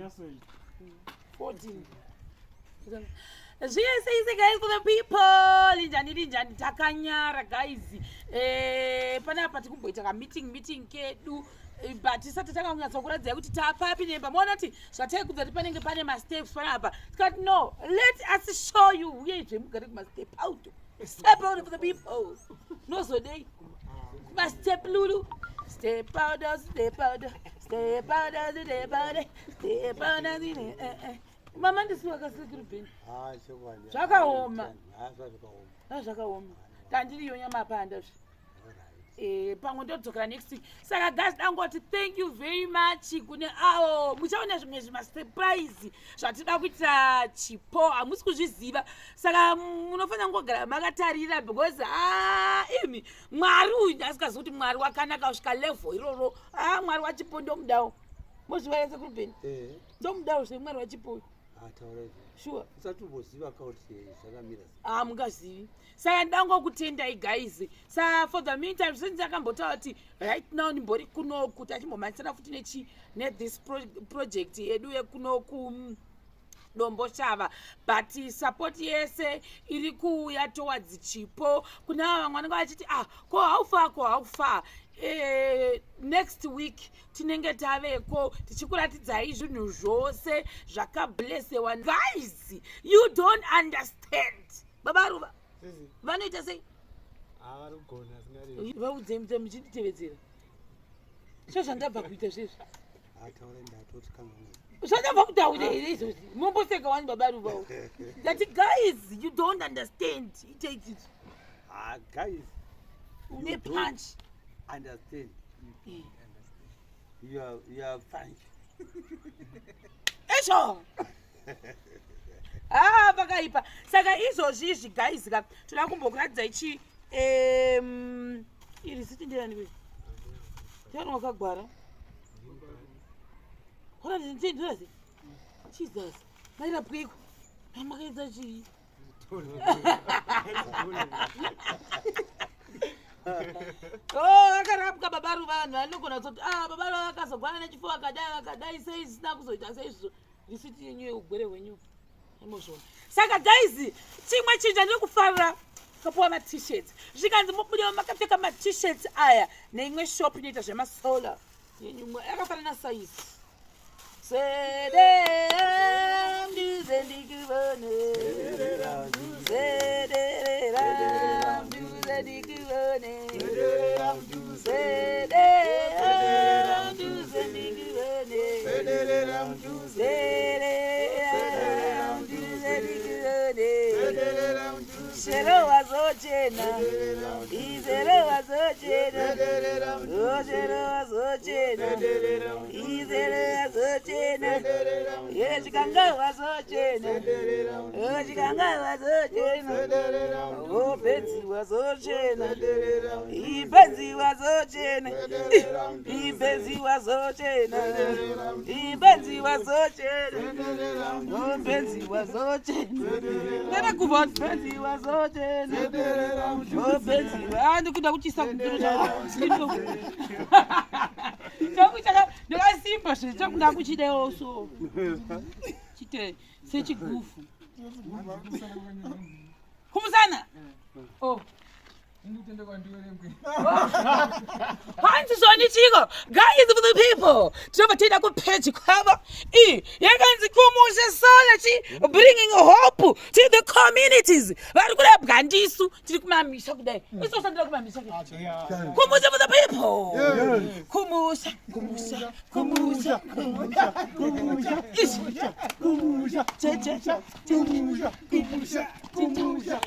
14. Yes, guys, for the people. Linjani takanyara guys. Panapa tikumboita meeting kedu. But isati takanyatsokuradziya kuti tapapi nemba muona kuti zvatekudza panenge pane ma-steps panapa. No, let us show you uyezve mugare kuma-step out. Step out for the people. No so day. Ma-step lulu. Step out, step out, step out, step out, step out. Mama ndisiwa kasikiri peni. Zvakaoma. Zvakaoma. Tandiriyo nyama panda. Pamwe ndodzokera next week. Saka guys dangoti thank you very much kune awo muchaona zvimwe surprise zvatida kuita chipo hamusi kuzviziva. Saka munofanira kugara makatarira because imi Mwari uyu asikazivi kuti Mwari wakanaka kusvika level iroro. Mwari wachipo ndomudawo. Mozvivaisa kurubeni. Ndomudawo zvemwari wachipo. Sure. Mungazivi. Saka ndangokutendai guys. Saka for the meantime since ndakambotaura kuti right now ndimbori kunoku tachimbomanisana futi this project yedu yekunoku Domboshava, but support yese iri kuuya towards chipo. Kuna vamwe vanenge vachiti ko how far next week tinenge taveko tichikuratidzai zvinhu zvose zvakablessewa. Guys, you don't understand. Babaruva vanoita sei? Vaudze muchinditevedzera zvandabva kuita zvezvi. Zvandabva kutaura here izvozvi mumboseka wani babaruva. That guys, you don't understand. Take it. Guys, une punch. Understand. You are fine. Esho. Vakaipa. Saka izvozvi guys toda kumbokuratidzai chi iri siti ndirani we. Ndiani wakagwara? Hora ndinzi. Jesus. Maira pwiko. Makaedza chii? Vakarapwa babaru vanhu vanogona kuti babaru vakazogwana nechifo vakadai sei zvisina kuzoita seizvo risiti yenyu yeugwere hwenyu. Saka guys, chimwe chinhu chandiri kufarira kapuwa ma-t-shirts. Zvikanzi mubudewo makapfeka ma-t-shirts aya neimwe shop inoita zvemasolar yenyumwe yakafanana size. Shero wazochena, izero wazochena, shero wazochena, izero wazochena, yeshikanga wazochena, yeshikanga wazochena, openzi wazochena, ipenzi wazochena, ipenzi wazochena, ipenzi wazochena, openzi wazochena, ngana kuva openzi wazochena. Ndikuda kuchisa kuduro chakuchaka ndakasimba zve chakuda kuchidewo so chite sechigufu kumusana Handzishoni chiko, guys for the people. Tinova kupage kwava. Yakanzi Kumusha solar bringing hope to the communities. Vari kurapwa ndisu tiri kumamisha kudai. Iso sandira kumamisha kudai. Kumusha for the people. Kumusha, Kumusha, Kumusha, Kumusha, Kumusha, Kumusha, Kumusha, Kumusha, Kumusha, Kumusha,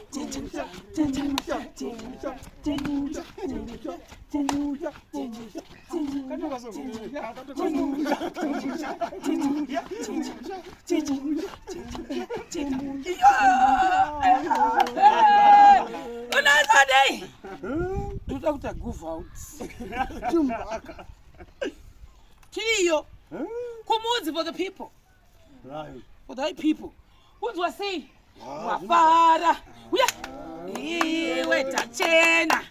for the people. For the people. What do I say? Wafara. Iwe tachena.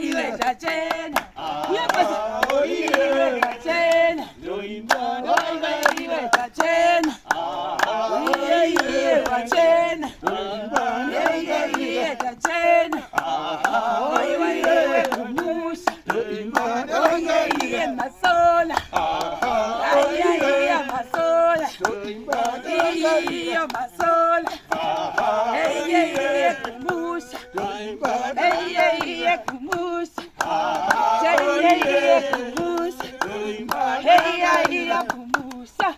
Iwe tachena. Iwe tachena. hey, masola. Hey, Kumusha. Hey, Kumusha. Hey, Kumusha. Hey, Kumusha.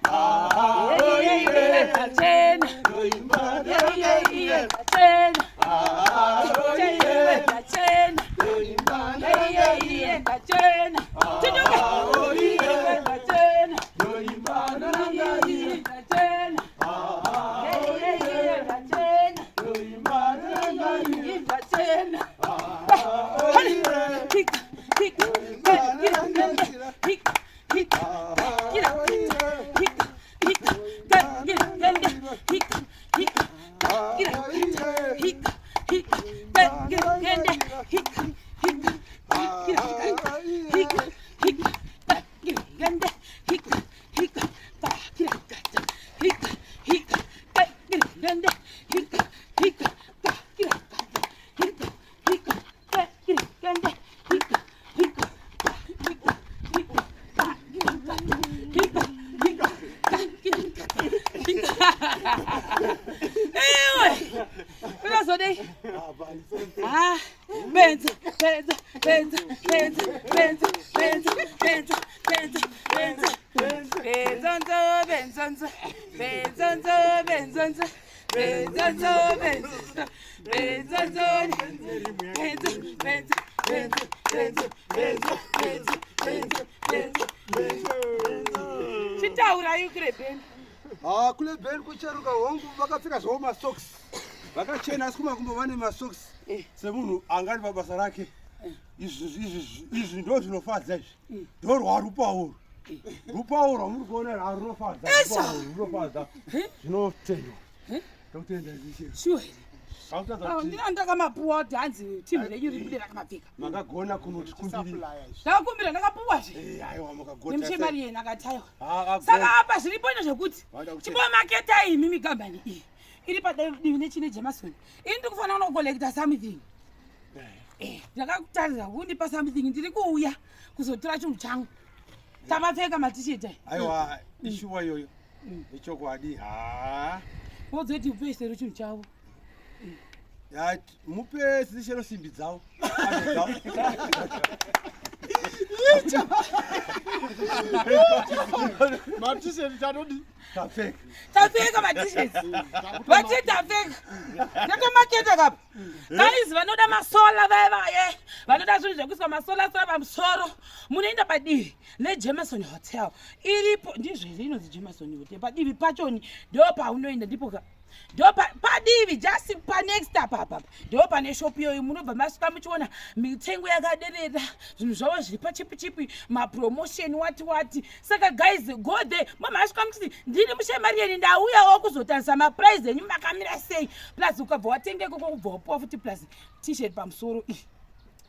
Hey, Kachena. Hey, Kachena. Kule Ben kucheruka hongu vakapfeka zvawo masocks. Vakachena asi kumakumbo vane masocks. Semunhu angari pabasa rake. Izvi ndo zvinofadza izvi. Ndo rwarupauro. Rupauro muri kuona runofadza. Runofadza. Zvinotendwa. Totenda izvi. Sure. Ndakamapuwa kuti hanzi timu renyu riri kudera kamapfeka. Makagona kunoti kumbiri. Ndakakumbira ndakapuwa zve. Aiwa makagona. Nemushemari yena akataiwa. Saka apa zviripo zvekuti chipomaketa iyi mimi kambani iyi iri padivi nechine Jameson. Ini ndikufanira kunokolekta something. Ndakakutarira kundipa something ndiri kuuya kuzotora chinhu changu. Tamapfeka matisheti aya. Aiwa ishuwa iyoyo. Ichokwadi. Wozoti upesero chinhu chavo. Mupe zishero simbi dzavo. Matisheti tanodi. Tapfeka matisheti. Vati tapfeka. Ndakamaketa kapa. Guys vanoda masola vaye. Vanoda zvinhu zvekuisa masola pamusoro. Munoenda padivi neJameson Hotel. Iripo ndizvo inonzi Jameson Hotel. Padivi pachoni ndo paunoenda ndipo ndo padivi just pa next apa ndo pane shop iyoyo munobva masvika muchiona mitengo yakaderera zvinhu zvavo zviri pachipi mapromotion wati. Saka guys go there masvika muchiti ndiri mushemari yeni ndauyawo kuzotarisa maprice enyu makamira sei plus ukabva watenge koko kubva wapuwa futi plus t-shirt pamusoro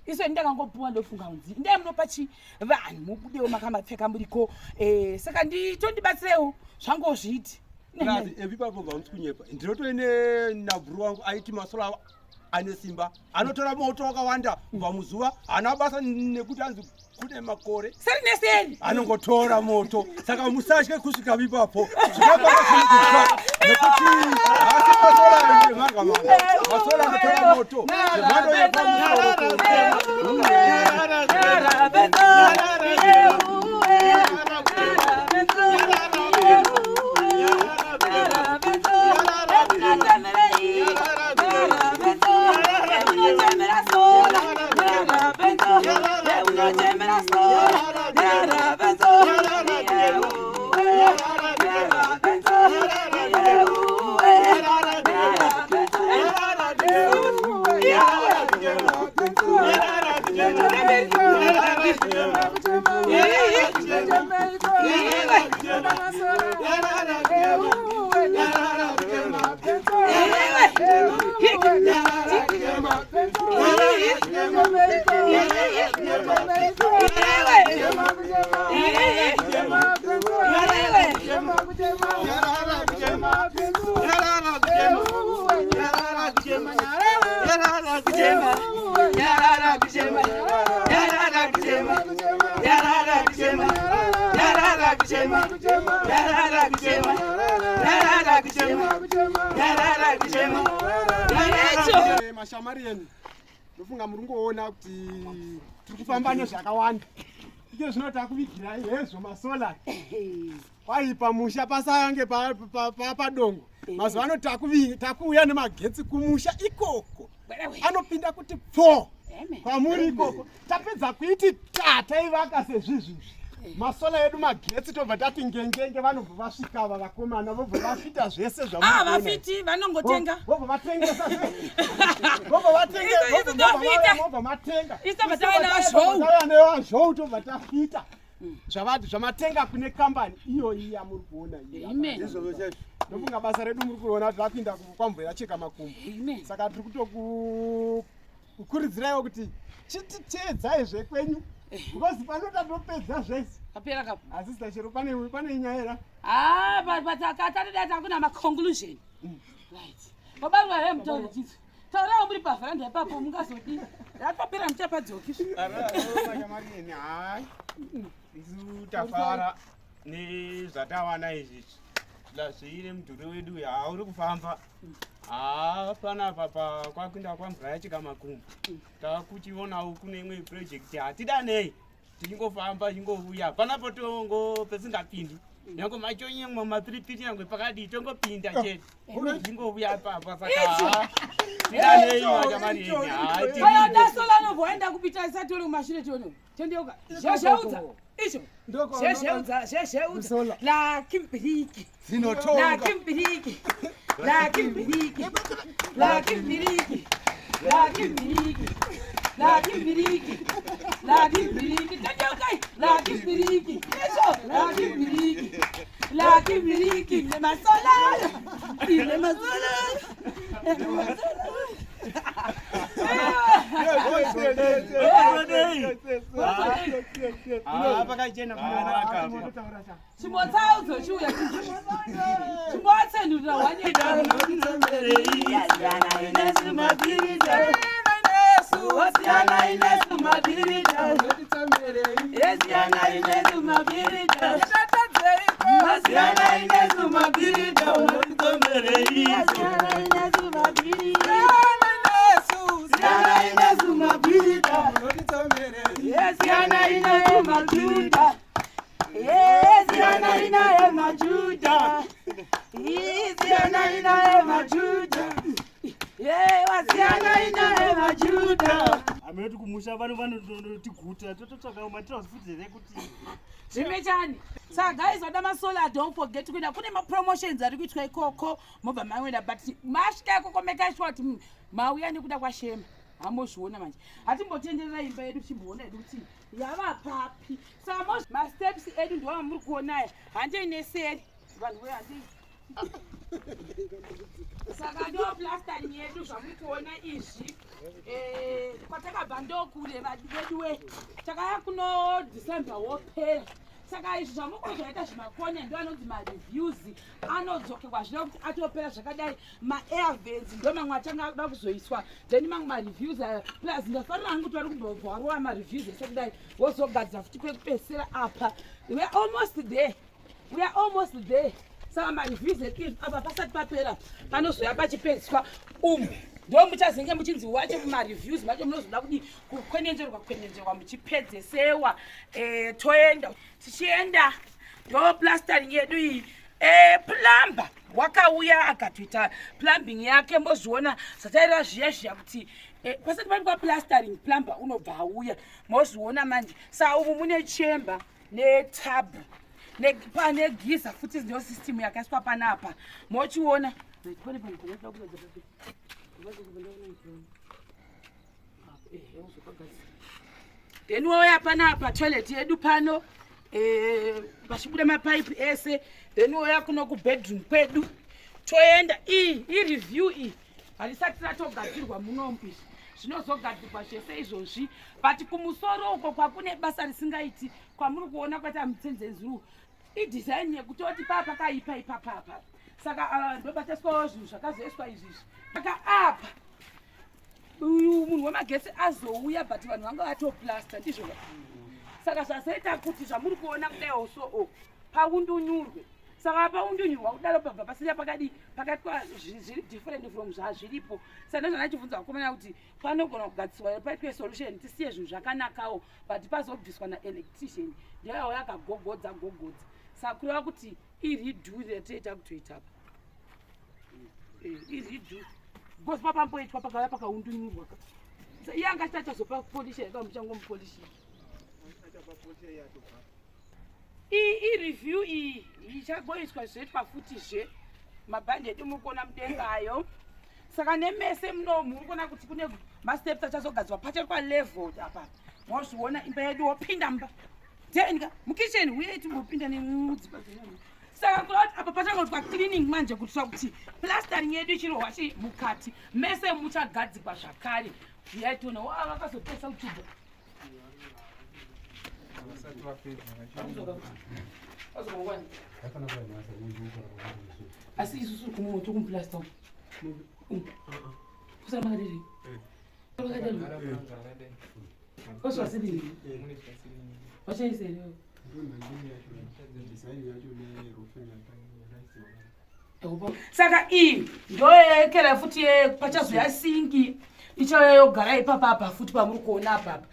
iso ndakangopuwa ndofunga unzi ndai munopa vanhu mubudewo makamapfeka muriko saka nditondibatsirewo zvangozviti Nazi evipapo vaunkunyepa. Ndinotoine nabhuru wangu aiti masola ane simba. Anotora moto wakawanda kubva muzuva. Ana basa nekuti anzi kune makore. Seri neseri. Anongotora moto. Saka musatye kusvika vipapo. Zvinopa nekuti asi masola ane manga. Masola anotora moto. Zvemhando yepamusoro. kuchema, yarara kuchema, yarara kuchema, yarara kuchema. Mashamari yenu ndofunga muri kungoona kuti tiri kufamba nezvakawanda. Ike zvino takuvigirai hezvo masola waipa musha pasange padongo. Mazuva ano takuuya nemagetsi kumusha ikoko anopinda kuti pfo kwamuri ikoko. Tapedza kuiti taivaka sezvizvizvi masola edu magetsi tobva tati ngengenge vanobva vasvika ava vakomana vobva vafita zvese vafiti vanongotenga vobva vatengesa vobva matenga nevazhou tobva tafita zvamatenga kune kambani iyoyi yamuri kuona iyi. Ndofunga basa redu muri kuona kuti rapinda kwamvura cheka makumbo. Saka tiri kutokukurudziraiwo kuti chititeedzai zvekwenyu because panoda topedza zvese apera kapo. Asista chero pane nyaya era patakatatoda takuna maconclusion right. Babarwa he mutauri chitsi taurawo muri pavharanda ipapo mungazodii ratopera muchapadzoki Mashamari hai isu tafara nezvatawana izvi zvine mudhuri wedu hauri kufamba. Panapa kwakuinda kwamvura yachika makumbo takuchionawo kune imwe project hatidanei tichingofamba chingouya panapo tongo pesingapindi nyange machonyemwa matiripiti nyangwe pakadii tongopinda chete zvingovouya papa. Saka tidanei Mashamari dasola novhoenda kupita isati uri kumashure chono tendeuka zhezheudza icho zhezheudza lakimbiriki lakimbiriki lakimbiriki lakimbiriki lakimbiriki lakimbiriki lakimbiriki tendeuka lakimbiriki icho lakimbiriki lakimbiriki nemasola chimotsaudzo chiuya chimotsenurira Ameoti kumusha vanotiguta tototsvaka matransfudere kuti zvimechani. Saka guys oda masola don't forget kuenda kune mapromotions ari kuitwa ikoko mobva mawenda but masvika ikoko make sure kuti mauya nekuda kwashema hamozviona manje hatimbotenderera imba yedu chimboona yedu kuti yava papi. Saka masteps edu ndiwo muri kuonaya handei neseri vanhu we handei. Saka ndo plastering yedu zvamuri kuona izvi kwatakabva ndokure vedu we takaya kuno December wopera. Saka izvi zvamukuzoita zvimakonya ndo anonzi mareviews anodzokerwa zvino kuti atopera zvakadai maairvents ndo mamwe atanga da kuzoiswa then mamwe mareviews plus ndafanira hangu kuti vari kumbobvarwa mareviews ese kudai wozogadzira futi kwekupesera apa. We are almost there. Saka mareviews edu apa pasati papera panozoya pachipedziswa ndo muchazenge muchinzi wache mumareviews macho munozoda kudi kukwenenzerwa muchipedzesewa toenda tichienda ndo plastering yedu iyi. Plumber wakauya akatoita plumbing yake mozviona zataira zviya kuti pasati paitwa plastering plumber unobva auya mozviona manje. Saka umu mune chamber netab negiza futi ndo system yakaiswa panapa mochiona then woya panapa toilet yedu pano pachibuda mapaipi ese then woya kuno kubedroom kwedu toenda iyi review iyi harisati ratogadzirwa munombi zvinozogadzirwa zvese izvozvi but kumusoro uko kwakune basa risingaiti kwamuri kuona kwata mutsenzenzuru idesign yekutoti papakaipa ipapapa. Saka ndobataswawo zvinhu zvakazoiswa izvizvi saka apa uyu munhu wemagetsi azouya but vanhu vanga vatoplasta ndizvo. Saka zvazoita kuti zvamuri kuona kudai also paundunyurwe. Saka paundunyurwa kudaro pabva pasina pakatwa different from zvazviripo. Saka ndozvanachibvunza vakomana kuti panogona kugadziswa paitwe solution tisiye zvinhu zvakanakawo but pazobviswa naelectrician ndiyo yakagogodza. Saka kureva kuti iridu yatinoita kutoita apa. Iridu because papamboitwa pakauya pakaundunyurwa. Iye angati achazopa polishi muchangomupolishi. I-review iyi ichagoiswa zvoitwa futizve mabhandi edu mukona mudengayo. Saka nemese munomu murikuona kuti kune masteps achazogadzwa pacho palevel apa. Mwazviona imba yedu wopinda mba. Denga mukicheni uye timbopinda nemudzimba dzenyu. Saka kuti apa pachangoitwa cleaning manje kuitira kuti plastering yedu ichirohwa mukati mese muchagadzikwa zvakare. Yaitona vakazopesa kuchibva. Asi isusu kumoto kumplasta. Kusana makadiri. Kosa sidi. Wacha isere. Saka ndoyekera futi pachazoya singi ichayogara ipapa futi pamuri kuona apa.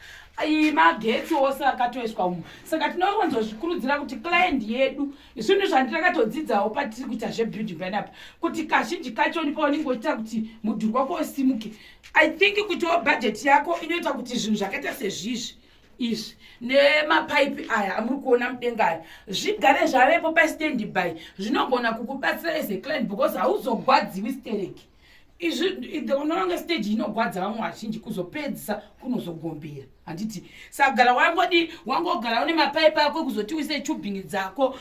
Magetsi ose akatoiswa umu. Saka tinowanzo zvikurudzira kuti client yedu zvinhu zvandirakatodzidzawo patiri kuita zvebuilding plan apa kuti kazhinji kacho ndipo unongoita kuti mudhuri wako usimuke. I think kuti budget yako inoita kuti zvinhu zvakaita sezvizvi izvi nemapaipi aya amuri kuona mudenga aya zvigare zvavepo pastand by zvinogona kukubatsira as a client because hauzogwadziwi stereki. Izvi unoronga stage inogwadza vamwe vazhinji kuzopedzisa kunozogombera handiti. Saka gara wangogara une mapaipi ako kuzoti uise tubing dzako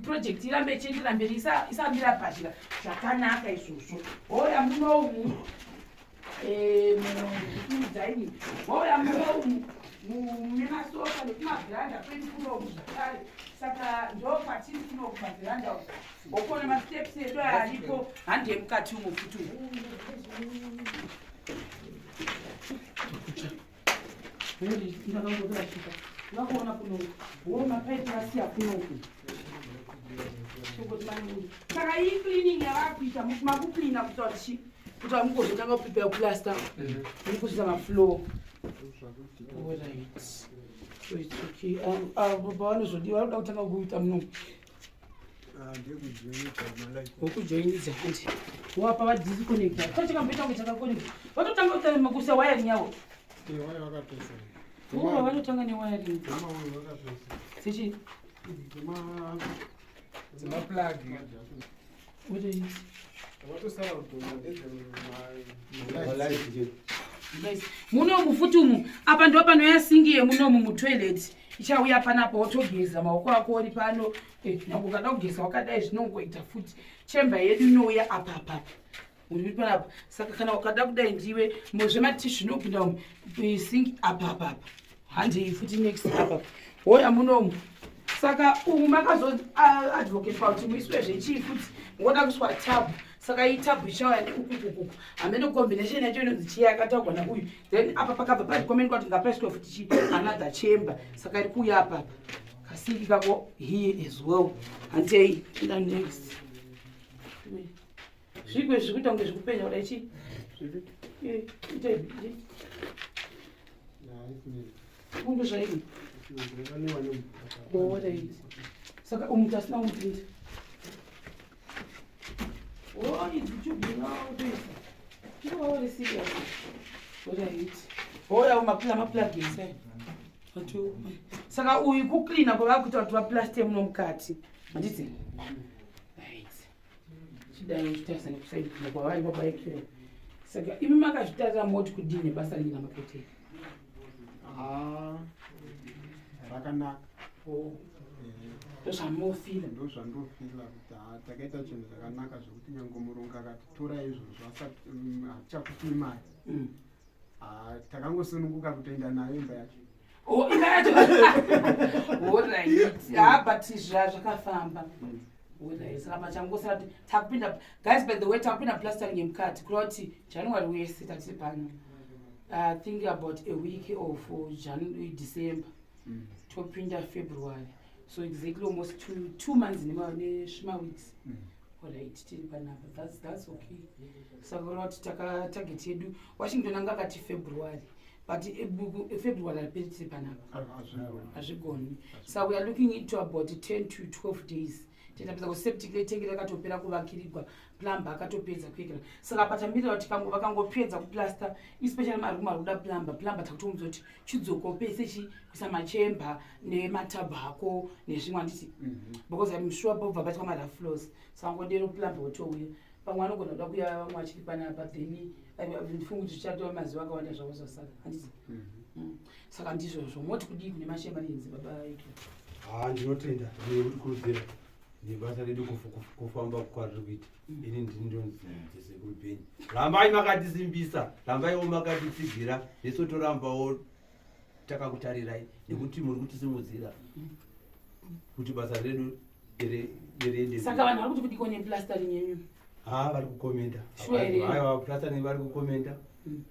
project irambe ichiendera mberi isamira pazhira zvakanaka izvozvo. Hoya munomu muzaini hoya munomu mumasofa nekumabhiranda kwedu kunomu zvakare. Saka ndo kwatiri kuno kumabhiranda okona masteps edu aripo handi yemukati umo futi ndakaona kuno mapaipi asiya kunoku. Saka iyi cleaning yavakuita makucleana kuti mugozotanga kuprepare plaster mukuisa mafloor. Alright. So it's okay. Pavanozodiwa vanoda kutanga kuita munomu. Wokujoinidza kuti wapa vadisconnecta tachikamboita kunge chakakonekta vatotanga kutarima kuisa wiring yavo. Vanotanga newiring sechi dzemaplug munomu futi umu apa ndo panoya singi yemunomu mutoilet ichauya panapa wotogeza maoko ako uri pano. Nyange ukada kugeza wakadai zvinongoita futi chemba yedu inouya apapa uri panapa. Saka kana ukada kudai ndiwe muzvematishu zvinopinda singi apapa handi futi next apapa hoya munomu. Saka umu makazoadvocate kuti muiswe zvechii futi ngoda kuswa tabu. Saka iyi tabu ichauya neukukuku hamene combination yacho inonzi chiya yakatagwa nauyu then apa pakabva parikomendwa kuti ngapaiswe futi chi another chamber. Saka iri kuuya apapa kasingi kako here as well. Handei enda next zvigwe zvikuita kunge zvekupenya kudai chi undo zvairi. Saka umuntu asina umupinda. It's tubing now. You know what is serious? What I eat? Hoya maplugins watu. Saka uyu kucleana kwavakuita kuti vaplaste muno mukati handiti. Right. Chidai uchitasa nekusaidira kwavari vabaikira. Saka imi makazvitarira moti kudini basa rina mapoteri. Rakanaka. Ndozvamofila. Ndozvandofila kuti takaita chinhu zvakanaka zvokuti nyange murungu akatitora izvozvo hachakupi mari. Takangosununguka kutoenda nayo imba yacho. Imba yacho. Alright. But zvakafamba. Alright. Saka machangosara kuti takupinda guys, by the way, takupinda plastering yemukati kuti January wese tatiri pano. Think about a week of January, December. Topinda February. so exactly almost 2 months neshima weeks. Alright, tiri panapa, that's okay. Saka kuti target yedu Washington anga akati February, but February aliperi tiri panapa hazvigoni. So we are looking into about 10 to 12 days. Titapedza kuseptic letenge rakatopera kuvakirigwa, plumber akatopedza kuikira. Saka patamira kuti vakangopedza kuplaster, especially marumu arikuda plumber takutomudza kuti chidzoko pese kuisa machemba nematabhako nezvimwe handiti, because I'm sure pobva patwa ma-rough floors. Saka ngodero plumber wotouya pamwe anogona kuda kuya vamwe vachiri panapa, then ndifunga kuti zvichatova mazuva akawanda zvavo zvasaka handiti. Saka ndizvozvo moti kudii kune machemba nenzi baba ito. Ndinotenda ndikurudzira nebasa redu kufamba kwariri kuita. Ini ndinonzisekuru penyu, rambai makatisimbisa, rambaiwo makatitsigira, nesu torambawo takakutarirai nekuti muri kutisimudzira kuti basa redu riende. Saka vanhu vari kuti kudiko neplastering yenyu? Vari kukomenda. Aiwa, plastering vari kukomenda.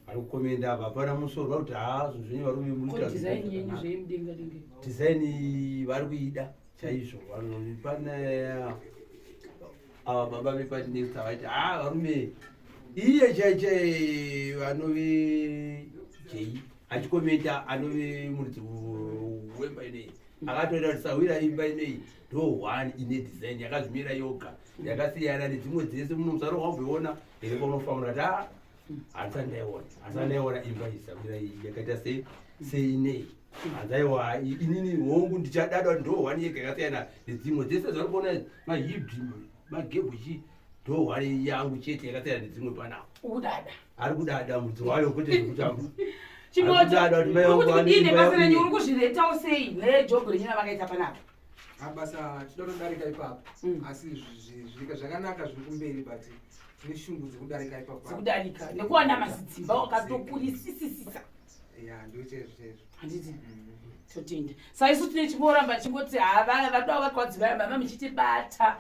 Vari kukomenda apa hapana musoro vari kuti zvinhu zvenyu vari muita. Design yenyu zveimudenga denga. Design vari kuida chaizvo. Pana ava baba vepatinext vaiti varume iye chaichai vanove jei achikomenda anove muridzi wemba ineyi akatoita kuti sawira imba ineyi ndo 1 ine design yakazvimira yoga yakasiyana nedzimwe dzese muno musaro wamboiona here paunofanira kuti handisandaiona imba iyi sawira iyi yakaita seineyi. Handaiwa inini hongu ndichadada ndo 1 yega yakasiyana nedzimwe dzese zvari kuona mahibhi magebhuchi ndo 1 yangu chete yakasiyana nedzimwe panapa. Udada ari kudada mudzi wayo kwete zvekutamba. Chinotoine basa renyu uri kuzviretawo sei nejob renyina vakaita panapa? Basa tinotodarika ipapo, asi zvakanaka zviri kumberi, but tine shungu dzekudarika ipapo. Dzekudarika nekuwana mazidzimba wakatokurisisisa. Ndoite handiti totenda. Saka isu tine chimoramba chingoti vada vakadzivara mama muchitibata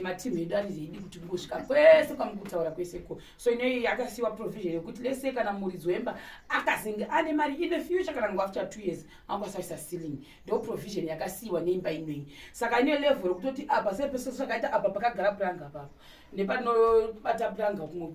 matimu edu ari reidi kuti ngosvika kwese kwamukutaura kweseko. So inoyi yakasiwa provision yekuti lese kana muridzi wemba akazenge ane mari in the future kana after 2 years angosavisa ceiling, ndo provision yakasiwa neimba inoyi. Saka ine level rokutoti apa sepeso zvakaita apa pakagara planga apapo nepanobata planga kumwe